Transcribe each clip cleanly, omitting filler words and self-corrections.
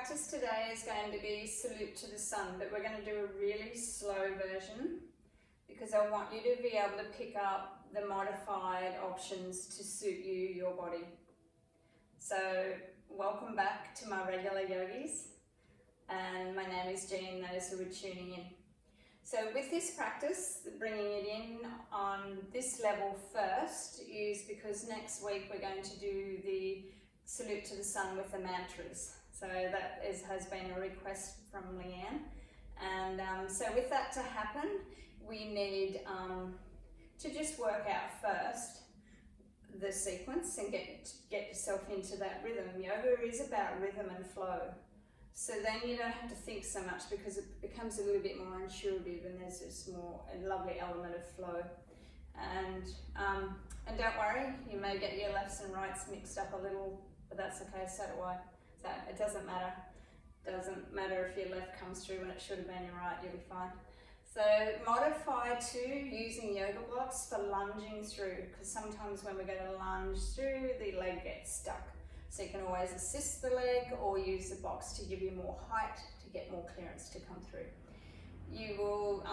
practice today is going to be Salute to the Sun, but we're going to do a really slow version because I want you to be able to pick up the modified options to suit you, your body. So welcome back to my regular yogis, and my name is Jean, those who are tuning in. So with this practice, bringing it in on this level first is because next week we're going to do the Salute to the Sun with the mantras. So that has been a request from Leanne. And so with that to happen, we need to just work out first the sequence and get yourself into that rhythm. Yoga is about rhythm and flow. So then you don't have to think so much because it becomes a little bit more intuitive and there's this more a lovely element of flow. And don't worry, you may get your lefts and rights mixed up a little, but that's okay, so do I. So it doesn't matter. Doesn't matter if your left comes through when it should have been your right, you'll be fine. So modify to using yoga blocks for lunging through, because sometimes when we're going to lunge through, the leg gets stuck. So you can always assist the leg or use the box to give you more height to get more clearance to come through. You will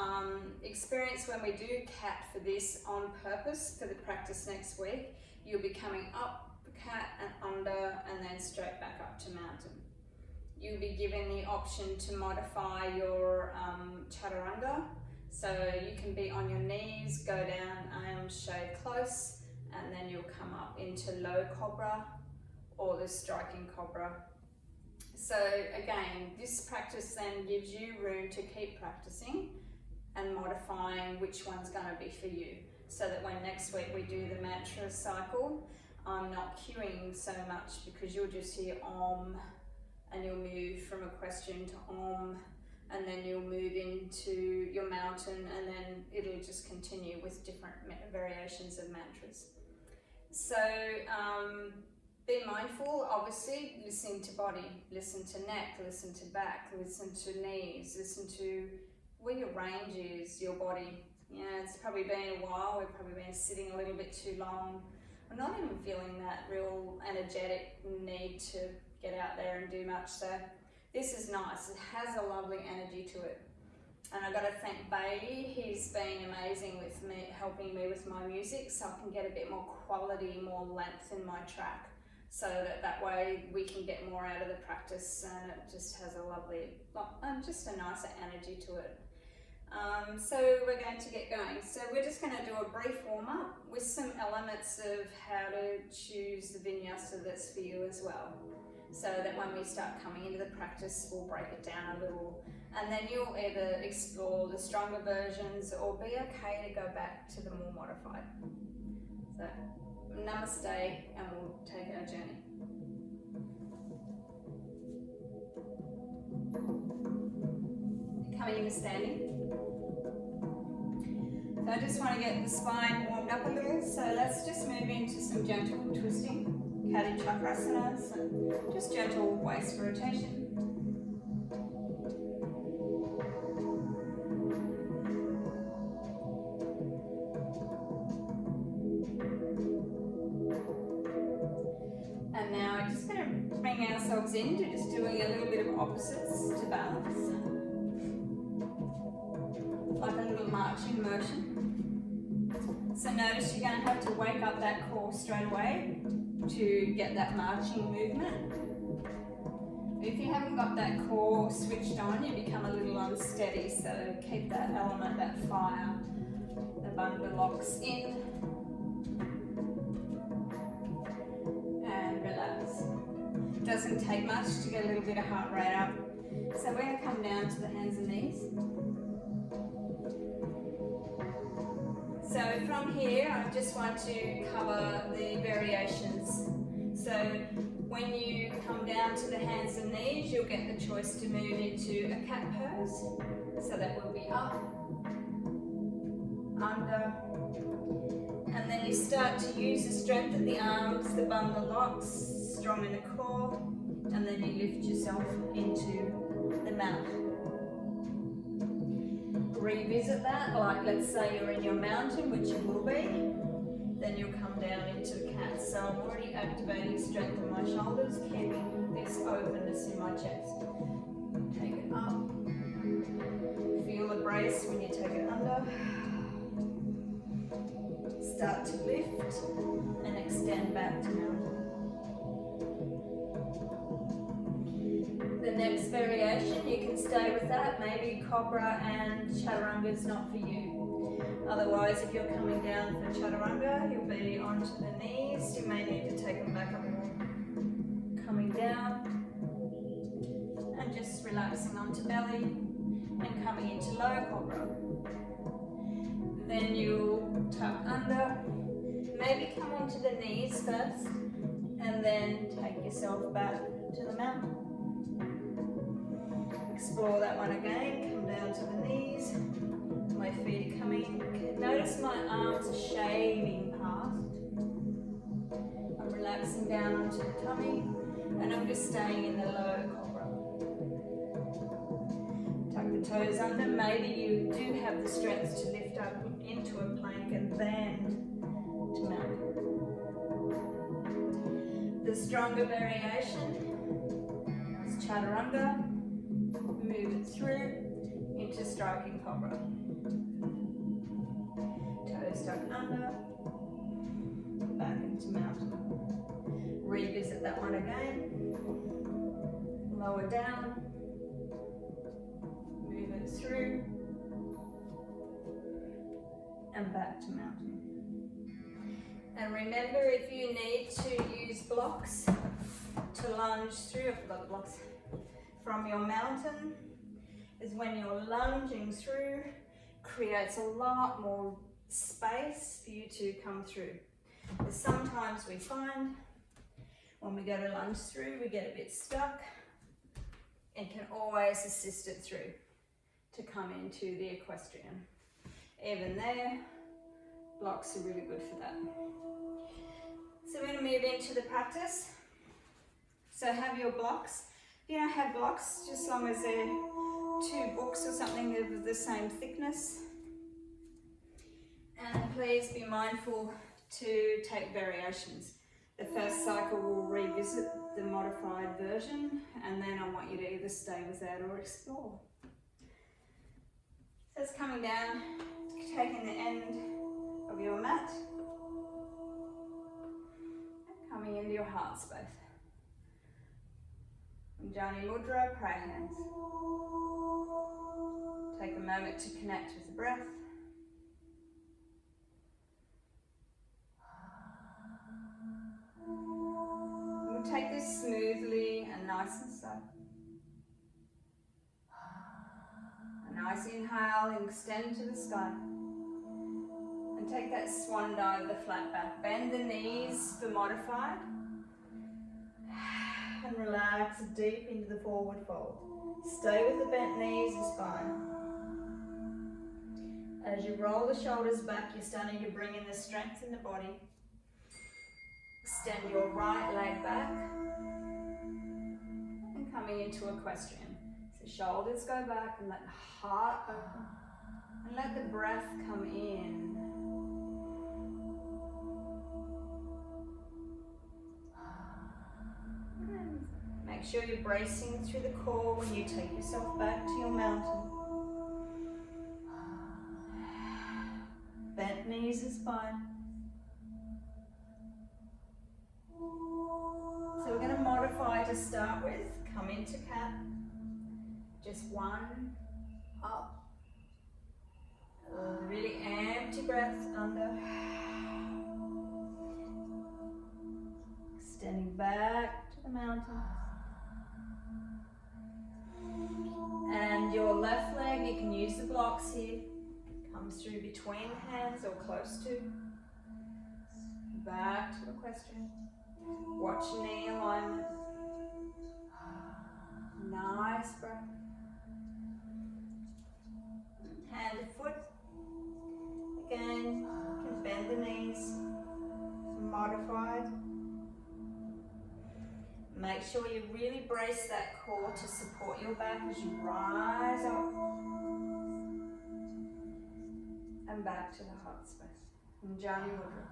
experience when we do cat for this on purpose for the practice next week, you'll be coming up cat and under and then straight back up to mountain. You'll be given the option to modify your chaturanga. So you can be on your knees, go down shade close, and then you'll come up into low cobra or the striking cobra. So again, this practice then gives you room to keep practicing and modifying which one's going to be for you, so that when next week we do the mantra cycle, I'm not cueing so much because you'll just hear Om and you'll move from a question to Om, and then you'll move into your mountain, and then it'll just continue with different variations of mantras. So be mindful, obviously, listening to body, listen to neck, listen to back, listen to knees, listen to where your range is, your body. Yeah, it's probably been a while, we've probably been sitting a little bit too long. I'm not even feeling that real energetic need to get out there and do much. So this is nice, it has a lovely energy to it. And I've got to thank Bailey, he's been amazing with me, helping me with my music so I can get a bit more quality, more length in my track, so that way we can get more out of the practice, and it just has a lovely, just a nicer energy to it. So we're going to get going. So we're just going to do a brief warm-up with some elements of how to choose the vinyasa that's for you as well, so that when we start coming into the practice we'll break it down a little, and then you'll either explore the stronger versions or be okay to go back to the more modified. So namaste, and we'll take our journey. Coming into standing. So I just want to get the spine warmed up a little, so let's just move into some gentle twisting, Kati Chakrasana, so just gentle waist rotation. And now we're just going to bring ourselves into just doing a little bit of opposites to balance, like a little marching motion. So notice you're going to have to wake up that core straight away to get that marching movement. If you haven't got that core switched on, you become a little unsteady, so keep that element, that fire, the bandha locks in, and relax. It doesn't take much to get a little bit of heart rate up. So we're going to come down to the hands and knees. So from here, I just want to cover the variations. So when you come down to the hands and knees, you'll get the choice to move into a cat pose. So that will be up, under, and then you start to use the strength of the arms, the bandha locks, strong in the core, and then you lift yourself into the mountain. Revisit that, like let's say you're in your mountain, which you will be, then you'll come down into the cat. So I'm already activating strength in my shoulders, keeping this openness in my chest. Take it up. Feel the brace when you take it under. Start to lift and extend back to mountain. The next variation, you can stay with that. Maybe Cobra and Chaturanga is not for you. Otherwise, if you're coming down for Chaturanga, you'll be onto the knees. You may need to take them back up more. Coming down and just relaxing onto belly and coming into low Cobra. Then you'll tuck under. Maybe come onto the knees first and then take yourself back to the mountain. Explore that one again, come down to the knees, my feet are coming. Notice my arms are shaving past. I'm relaxing down onto the tummy and I'm just staying in the low Cobra. Tuck the toes under. Maybe you do have the strength to lift up into a plank and then to mountain. The stronger variation is Chaturanga. Move it through into striking Cobra. Toes tucked under, back into mountain. Revisit that one again. Lower down, move it through, and back to mountain. And remember, if you need to use blocks to lunge through, I forgot the blocks, from your mountain, is when you're lunging through, creates a lot more space for you to come through. Because sometimes we find when we go to lunge through, we get a bit stuck and can always assist it through to come into the equestrian. Even there, blocks are really good for that. So we're going to move into the practice. So have your blocks. If you don't have blocks, just as long as they're 2 books or something of the same thickness. And please be mindful to take variations. The first cycle will revisit the modified version, and then I want you to either stay with that or explore. So it's coming down, taking the end of your mat, coming into your heart space. Jani Mudra, prayer hands. Take a moment to connect with the breath. We'll take this smoothly and nice and slow. A nice inhale and extend to the sky. And take that swan dive, the flat back. Bend the knees for modified. And relax deep into the forward fold. Stay with the bent knees and spine. As you roll the shoulders back, you're starting to bring in the strength in the body. Extend your right leg back. And coming into equestrian. So shoulders go back and let the heart open. And let the breath come in. Make sure you're bracing through the core when you take yourself back to your mountain. Bent knees and spine. So we're going to modify to start with. Come into cat. Just 1 up. Really empty breath under. Extending back to the mountain. And your left leg, you can use the blocks here. Comes through between hands or close to. Back to equestrian. Watch knee alignment. Nice breath. Hand to foot. Again, you can bend the knees. Modified. Make sure you really brace that core to support your back as you rise up. And back to the heart space. Jani Mudra.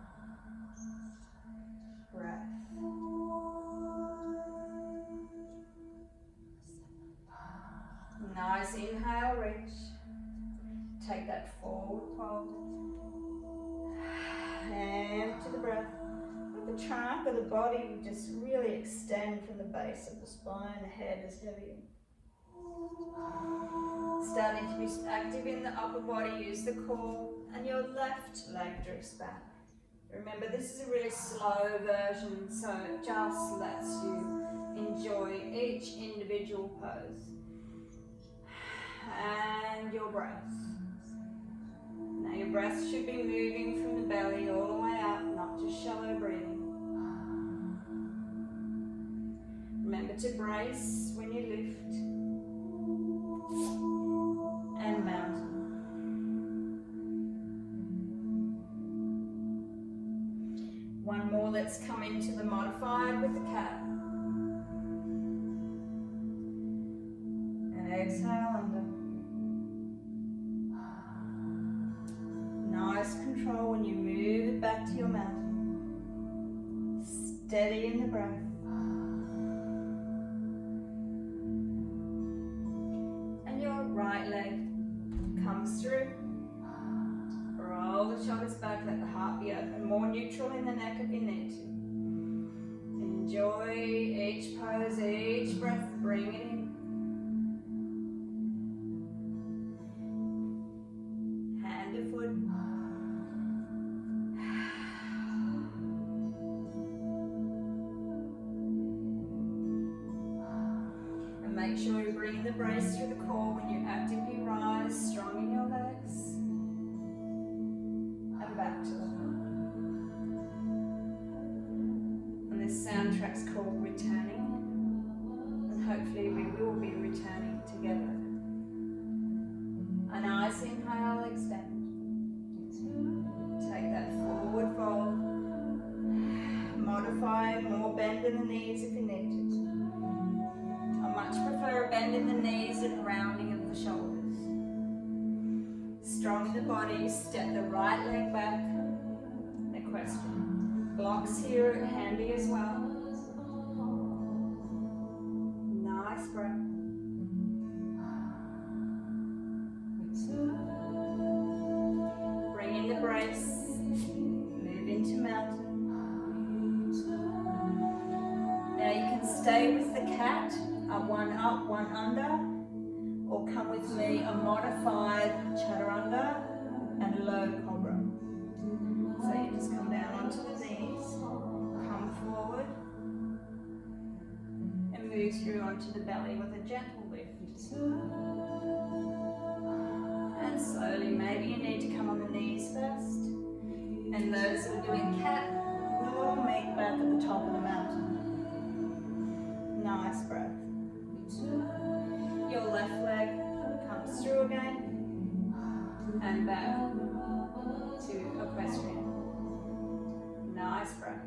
of the body will just really extend from the base of the spine. The head is heavy. Starting to be active in the upper body, use the core, and your left leg drifts back. Remember, this is a really slow version, so it just lets you enjoy each individual pose. And your breath. Now your breath should be moving from the belly all the way up, not just shallow breathing. Remember to brace when you lift. And mountain. One more, let's come into the modified with the cat. And exhale under. Nice control when you move it back to your mountain. Steady in the breath. And your right leg comes through. Roll the shoulders back, let the heart be open. More neutral in the neck if you need to. Enjoy each pose, each breath, bring it in. Hand to foot. And make sure you bring the brace through the core when you actively rise, strong in your legs. Back to the front. And this soundtrack's called Returning, and hopefully we will be returning together. A nice inhale, extend. Take that forward fold. Modify, more bend in the knees if you need to. I much prefer a bend in the knees and rounding of the shoulders. Strong in the body, step the right leg back. Equestrian. Blocks here handy as well. Nice breath. Bring in the brace. Move into mountain. Now you can stay with the cat, one up, one under. Or come with me, a modified chaturanga and a low cobra. So you just come down onto the knees, come forward, and move through onto the belly with a gentle lift. And slowly, maybe you need to come on the knees first. And those who are doing cat will all meet back at the top of the mountain. Nice breath. Your left leg comes through again and back to equestrian. Nice breath.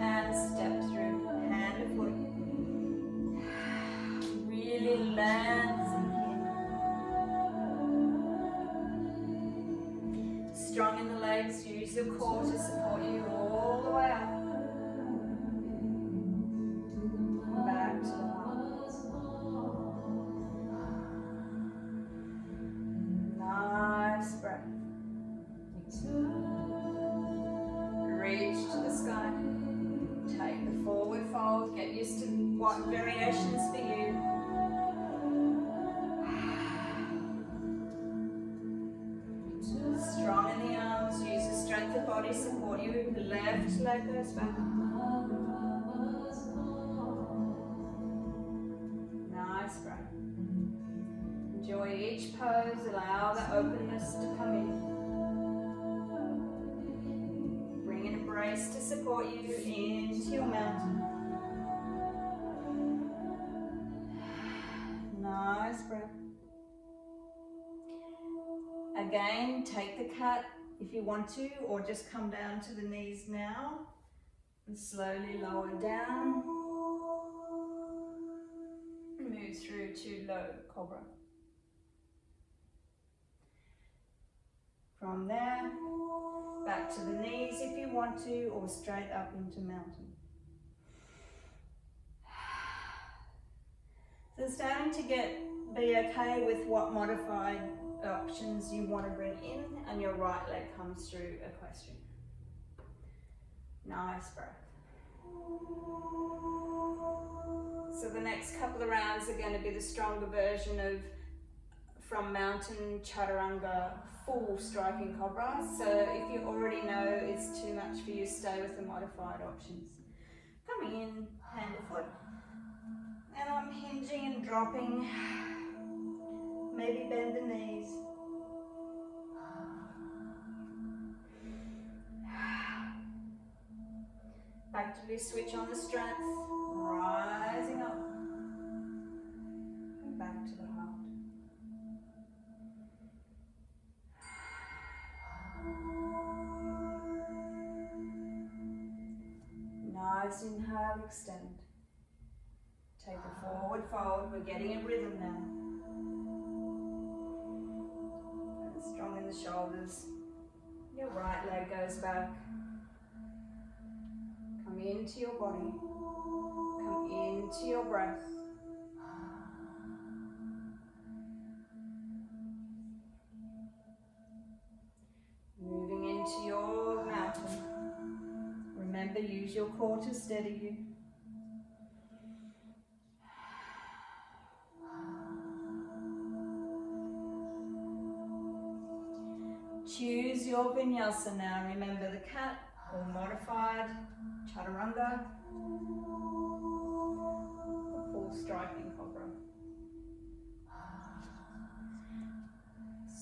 And step through, hand to foot. Really land in. Strong in the legs, use your core to support you all the way up. Back to the heart. Nice breath. Reach to the sky. Take the forward fold. Get used to what variations for you. Strong in the arms. Use the strength of body support you. The left leg goes back. Nice breath. Enjoy each pose. Allow the openness to come in. Bring in a brace to support you into your mountain. Nice breath. Again, take the cat if you want to, or just come down to the knees now and slowly lower down. Move through to low cobra. From there, back to the knees if you want to, or straight up into mountain. So starting to be okay with what modified options you want to bring in, and your right leg comes through equestrian. Nice breath. So the next couple of rounds are going to be the stronger version of from mountain chaturanga, full striking cobra. So if you already know it's too much for you, stay with the modified options. Coming in, hand to foot, and I'm hinging and dropping. Maybe bend the knees. Actively switch on the strength, rising up and back to the heart. Nice inhale, extend. Take a forward fold, we're getting a rhythm now. And strong in the shoulders. Your right leg goes back. Come into your body. Come into your breath. Moving into your mountain. Remember, use your core to steady you. Choose your vinyasa now. Remember the cat or modified chaturanga, or full striking cobra.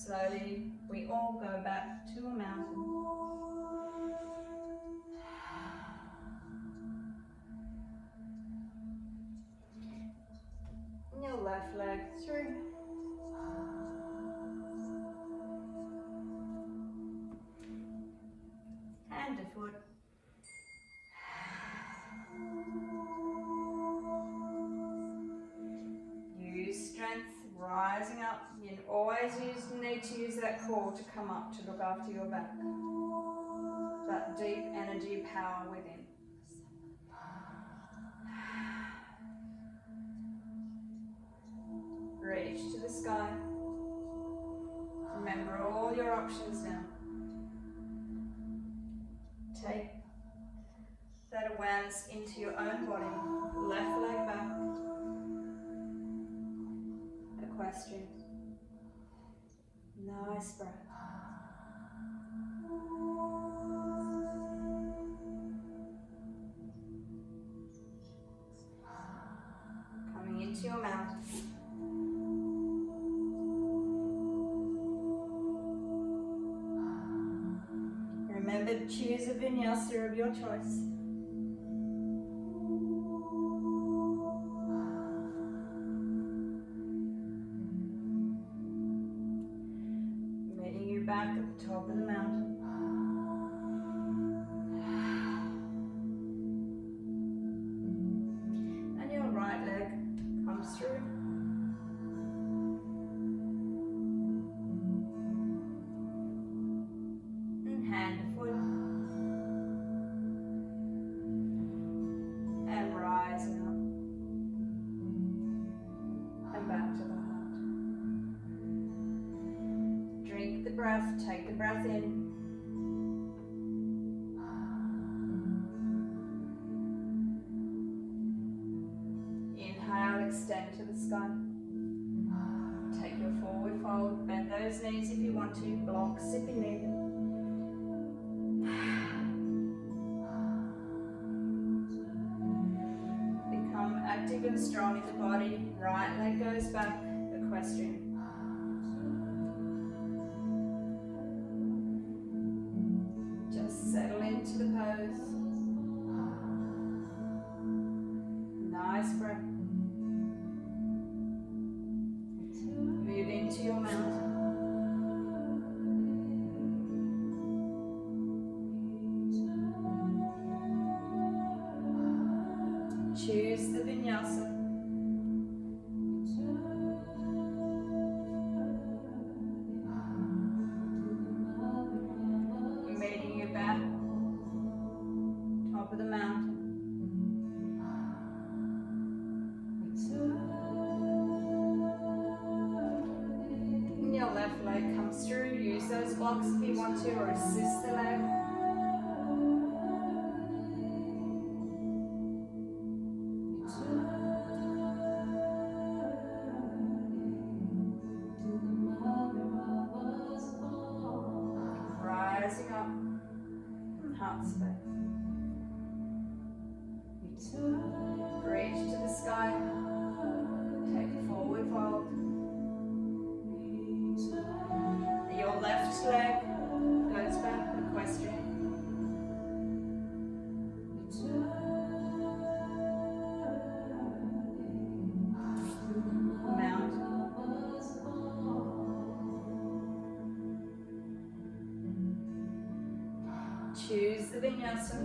Slowly, we all go back to a mountain. And your left leg through. Hand to foot. Use strength, rising up. You always need to use that core to come up to look after your back. That deep energy power within. Reach to the sky. Remember all your options now. Take that awareness into your own body. Left leg back. Equestrian. Nice breath. Coming into your mountain. Remember, choose a vinyasa of your choice. Meeting you back at the top of the mountain. And your right leg comes through. And hand to foot. And rising up. And back to the heart. Drink the breath, take the breath in. Inhale, extend to the sky. Take your forward fold, bend those knees if you want to, blocks if you need them. Become active and strong in the body. Right leg goes back, equestrian. Just settle into the pose. Nice breath. Move into your mountain. Choose the vinyasa. Meeting you back, top of the mountain. And your left leg blocks if you want to, or assist the leg. Rising up from heart space. Reach to the sky. Take a forward fold. Your left leg goes back, equestrian. Mountain. Choose the vinyasa.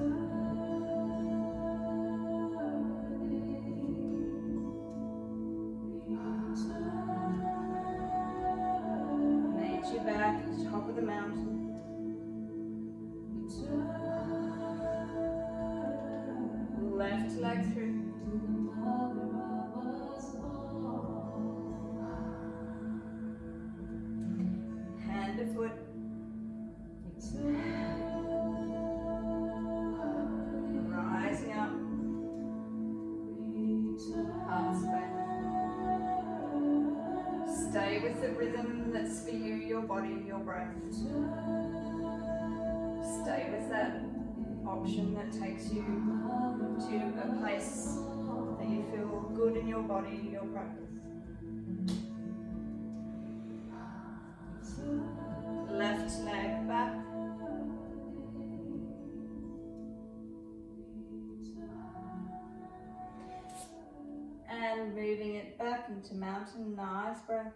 Back at the top of the mountain. Left leg through. Hand to foot. Rising up. Heart space. Stay with the rhythm that's for you, your body, your breath. Stay with that option that takes you to a place that you feel good in your body, your practice. Left leg back. And moving it back into mountain, nice breath.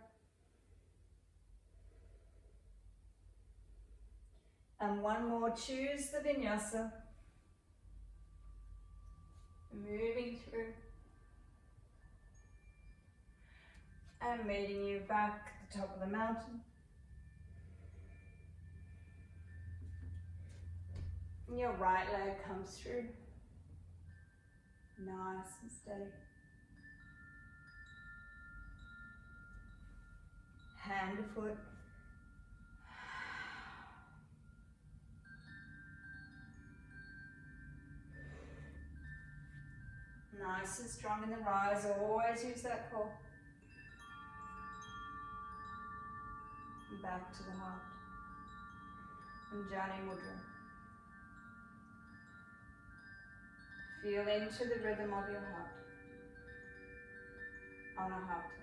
And one more, choose the vinyasa. Moving through. And meeting you back at the top of the mountain. And your right leg comes through. Nice and steady. Hand to foot. Nice and strong in the rise. Always use that core. Back to the heart. Anjani Mudra. Feel into the rhythm of your heart. Anahata.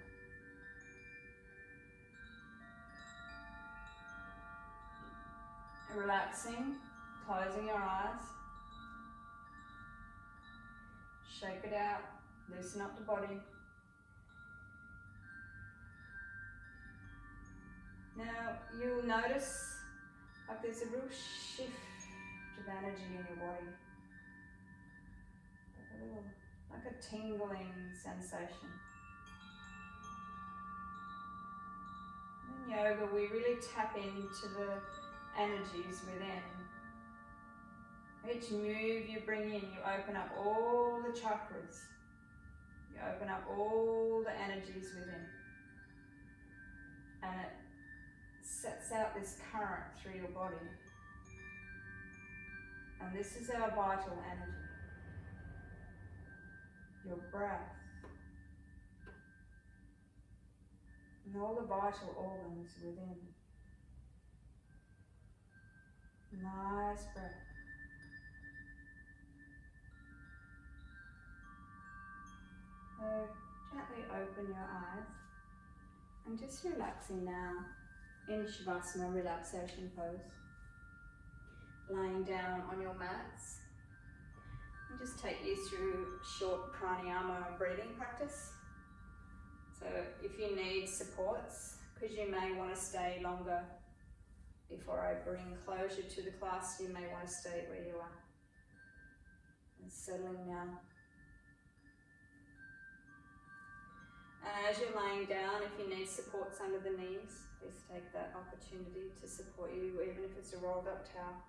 Relaxing, closing your eyes. Shake it out, loosen up the body. Now you'll notice like there's a real shift of energy in your body. Like a tingling sensation. In yoga we really tap into the energies within. Each move you bring in, you open up all the chakras. You open up all the energies within. And it sets out this current through your body. And this is our vital energy. Your breath. And all the vital organs within. Nice breath. So gently open your eyes and just relaxing now in Shavasana, relaxation pose. Lying down on your mats. And just take you through short pranayama and breathing practice. So if you need supports, because you may want to stay longer before I bring closure to the class, you may want to stay where you are. And settling now. And as you're laying down, if you need supports under the knees, please take that opportunity to support you, even if it's a rolled up towel.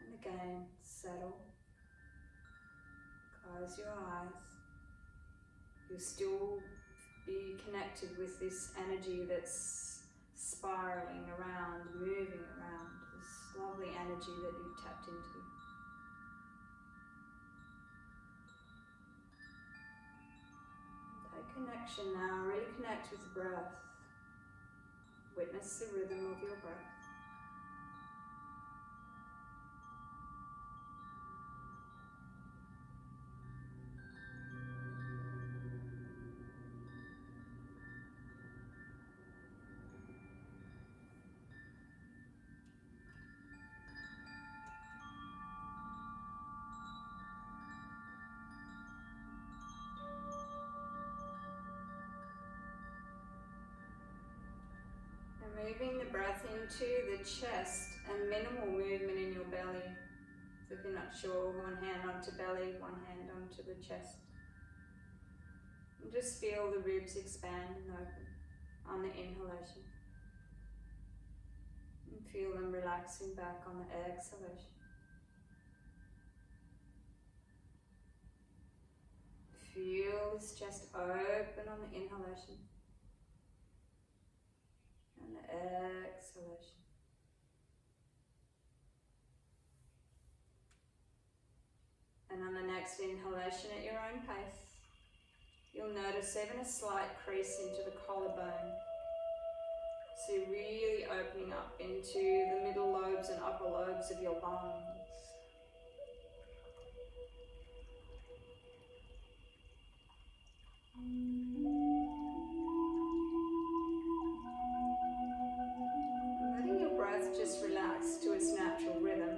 And again, settle. Close your eyes. You'll still be connected with this energy that's spiraling around, moving around, this lovely energy that you've tapped into. Take connection now, really connect with the breath. Witness the rhythm of your breath. Moving the breath into the chest and minimal movement in your belly. So if you're not sure, one hand onto belly, one hand onto the chest. And just feel the ribs expand and open on the inhalation. And feel them relaxing back on the exhalation. Feel this chest open on the inhalation. And the exhalation. And on the next inhalation at your own pace, you'll notice even a slight crease into the collarbone. So you're really opening up into the middle lobes and upper lobes of your lungs. Letting your breath just relax to its natural rhythm.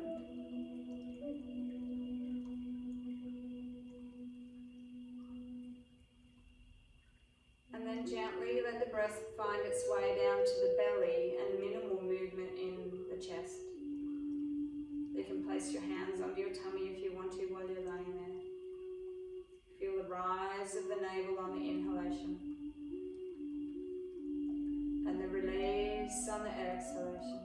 And then gently let the breath find its way down to the belly and minimal movement in the chest. You can place your hands under your tummy if you want to while you're laying there. Feel the rise of the navel on the inhalation and the release on the exhalation.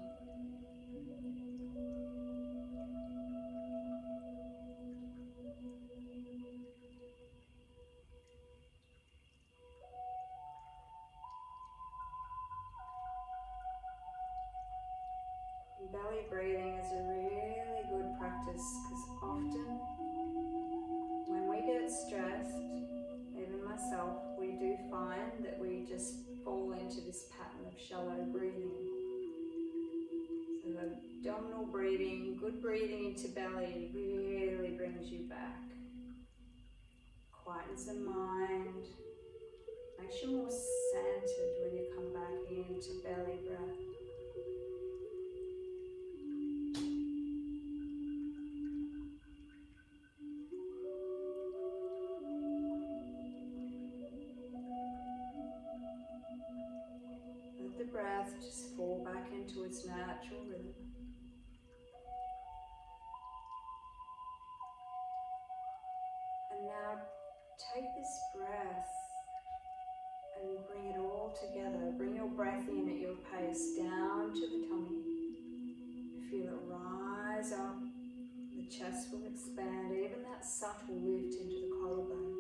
Belly breathing is a really good practice because often when we get stressed, even myself, we do find that we just fall into this pattern of shallow breathing. So abdominal breathing, good breathing into belly really brings you back. Quietens the mind, makes you more centered when you come back into belly breath. Let the breath just fall back into its natural rhythm. And now take this breath and bring it all together. Bring your breath in at your pace down to the tummy. Feel it rise up. The chest will expand, even that subtle lift into the collarbone.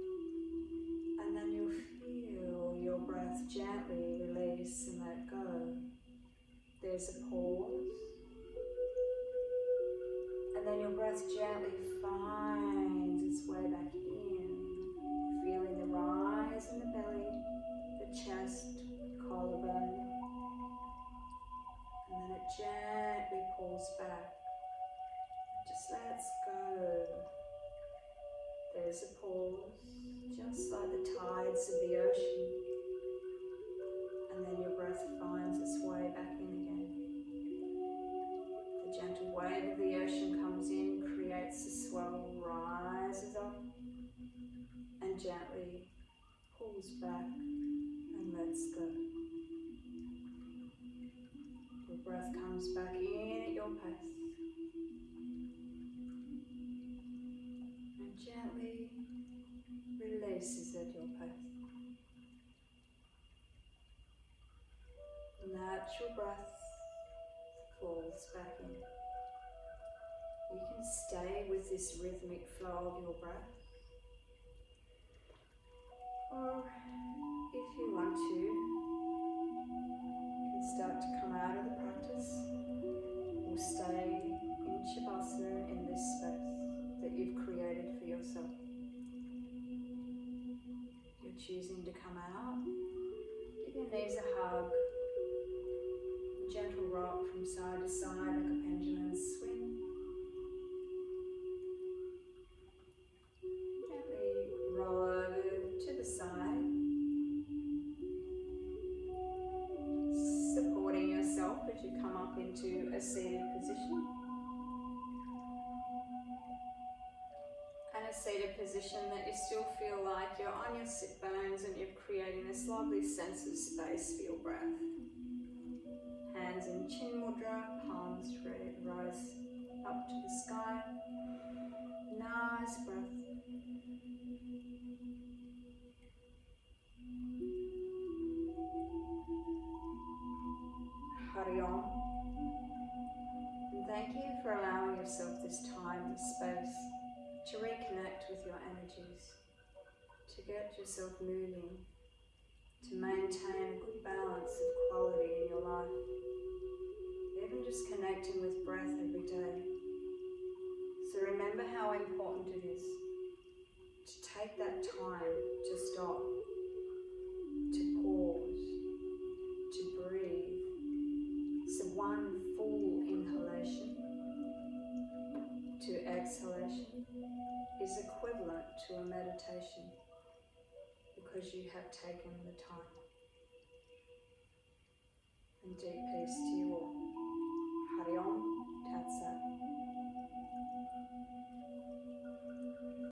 And then you'll feel your breath gently release and let go. There's a pause. And then your breath gently finds its way back in. Feeling the rise in the belly, the chest, collarbone. And then it gently pulls back. Just lets go. There's a pause, just like the tides of the ocean. And then your breath finds its way back in again. The gentle wave of the ocean comes in, creates a swell, rises up, and gently pulls back and lets go. Your breath comes back in at your pace. And gently releases at your pace. Natural breath falls back in. You can stay with this rhythmic flow of your breath. Or If you want to, you can start to come out of the practice or stay in Shavasana in this space that you've created for yourself. You're choosing to come out. Give your knees a hug. Gentle rock from side to side like a pendulum swing. Gently roll over to the side. Supporting yourself as you come up into a seated position. And a seated position that you still feel like you're on your sit bones and you're creating this lovely sense of space for your breath. Hands in chin mudra, palms rise up to the sky. Nice breath. Hari Om. And thank you for allowing yourself this time, this space, to reconnect with your energies, to get yourself moving, to maintain a good balance of quality in your life. Even just connecting with breath every day. So remember how important it is to take that time to stop, to pause, to breathe. So one full inhalation to exhalation is equivalent to a meditation because you have taken the time. And deep peace to you all.